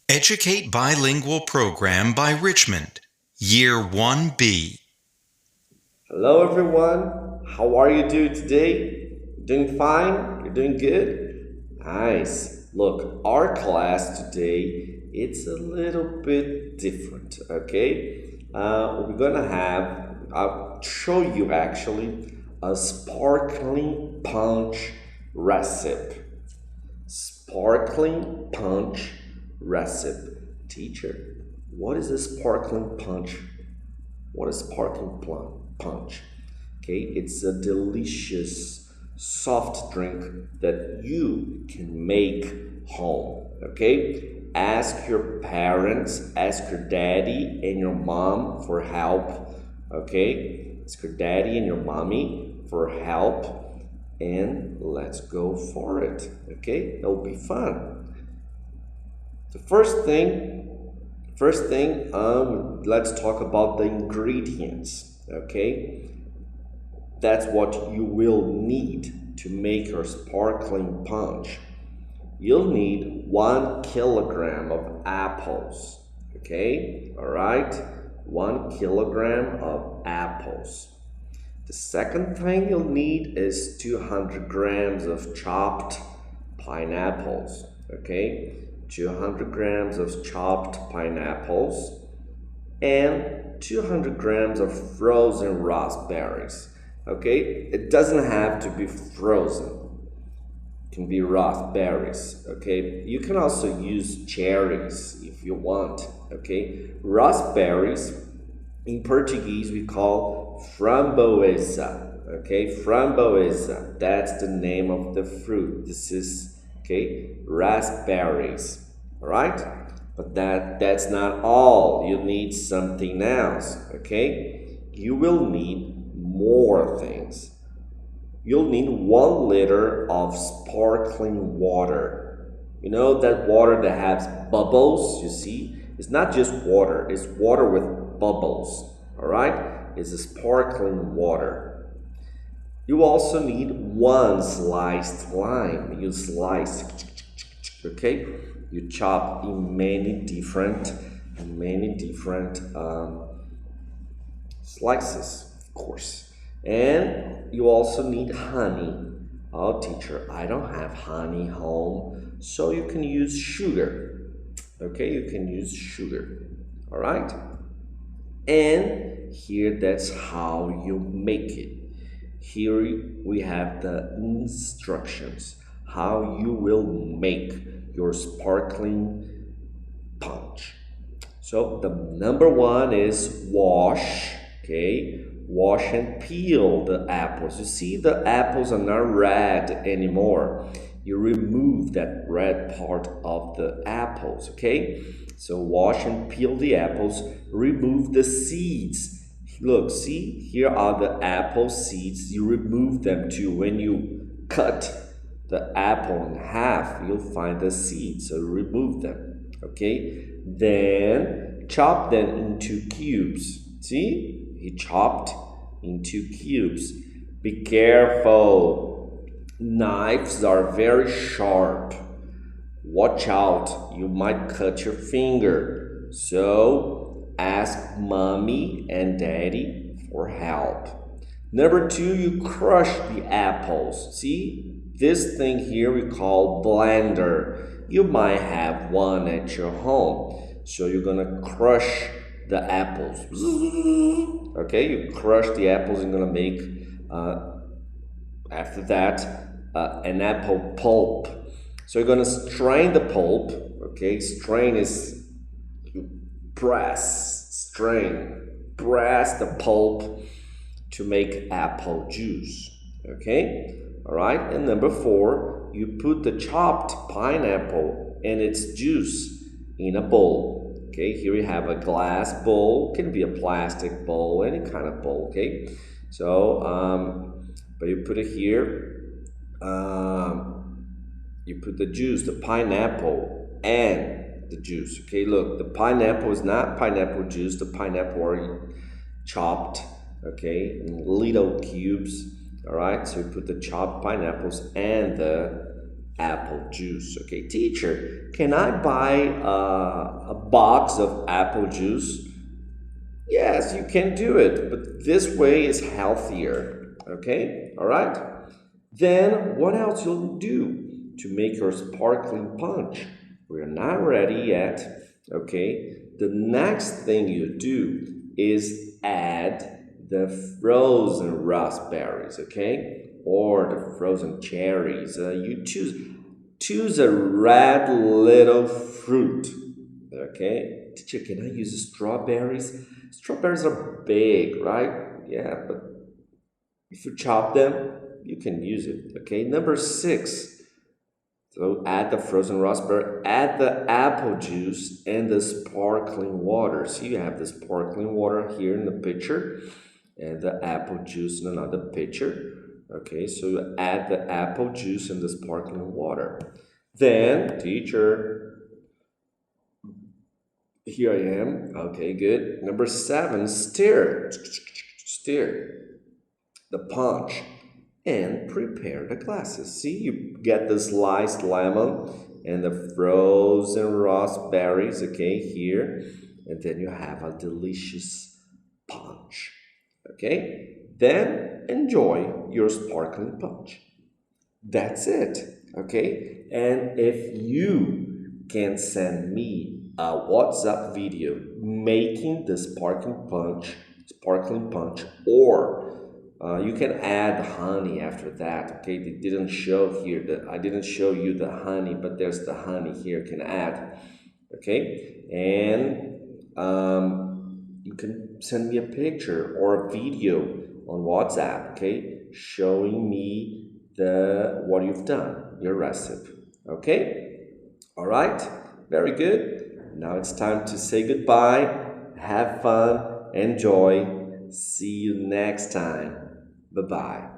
Educate Bilingual Program by Richmond, Year 1B. Hello everyone, how are you doing today? Doing fine? You're doing good? Nice. Look, our class today it's a little bit different, okay? We're gonna have I'll show you actually a sparkling punch recipe. Sparkling punch recipe. Teacher, what is a sparkling punch? What is sparkling punch? Okay, it's a delicious soft drink that you can make home. Okay, ask your parents, ask your daddy and your mom for help. Okay, ask your daddy and your mommy for help and let's go for it. Okay, it'll be fun. The first thing, let's talk about the ingredients. Okay, that's what you will need to make your sparkling punch. You'll need 1 kilogram of apples. Okay, all right, 1 kilogram of apples. The second thing you'll need is 200 grams of chopped pineapples. Okay, 200 grams of chopped pineapples and 200 grams of frozen raspberries. Okay, it doesn't have to be frozen, it can be raspberries. Okay, you can also use cherries if you want. Okay, raspberries in Portuguese we call framboesa. Okay, framboesa, that's the name of the fruit. This is, okay, raspberries. All right, but that's not all. You need something else. Okay, you will need more things. You'll need 1 liter of sparkling water. You know that water that has bubbles, you see? It's not just water, it's water with bubbles. All right, it's a sparkling water. You also need 1 sliced lime. You slice, okay? You chop in many different slices, of course. And you also need honey. Oh, teacher, I don't have honey home, so you can use sugar. Okay, you can use sugar. All right? And here, that's how you make it. Here we have the instructions how you will make your sparkling punch. So the number one is wash, okay? Wash and peel the apples. You see, the apples are not red anymore. You remove that red part of the apples, okay? So wash and peel the apples, remove the seeds. Look, see, here are the apple seeds. You remove them too. When you cut the apple in half, you'll find the seeds. So remove them, okay? Then chop them into cubes. See? He chopped into cubes. Be careful. Knives are very sharp. Watch out, you might cut your finger. So ask mommy and daddy for help. Number two, you crush the apples. See? This thing here we call blender. You might have one at your home. So you're gonna crush the apples. Okay, you crush the apples and gonna make after that an apple pulp. So you're gonna strain the pulp. Okay, strain is you press the pulp to make apple juice. Okay, all right. And number four, you put the chopped pineapple and its juice in a bowl. Okay, here we have a glass bowl, can be a plastic bowl, any kind of bowl. Okay, so but you put it here. You put the juice, the pineapple, and the juice. Okay, look, the pineapple is not pineapple juice. The pineapple are chopped, okay, in little cubes. All right, so you put the chopped pineapples and the apple juice. Okay, teacher, can I buy a box of apple juice? Yes, you can do it, but this way is healthier. Okay, all right. Then what else you'll do to make your sparkling punch? We're not ready yet. Okay, the next thing you do is add the frozen raspberries. Okay, or the frozen cherries. You choose a red little fruit. Okay, teacher, can I use strawberries? Strawberries are big, right? Yeah, but if you chop them, you can use it. Okay, number six. So add the frozen raspberry, add the apple juice and the sparkling water. So you have the sparkling water here in the pitcher and the apple juice in another pitcher. Okay, so you add the apple juice and the sparkling water. Then, teacher, here I am. Okay, good. Number seven, stir. Stir the punch and prepare the glasses. See, you get the sliced lemon and the frozen raspberries, okay, here. And then you have a delicious punch. Okay? Then enjoy your sparkling punch. That's it. Okay? And if you can send me a WhatsApp video making the sparkling punch, or you can add honey after that. Okay, they didn't show here that I didn't show you the honey, but there's the honey here. Can add. Okay, and you can send me a picture or a video on WhatsApp. Okay, showing me the what you've done, your recipe. Okay, all right, very good. Now it's time to say goodbye. Have fun, enjoy. See you next time. Bye bye.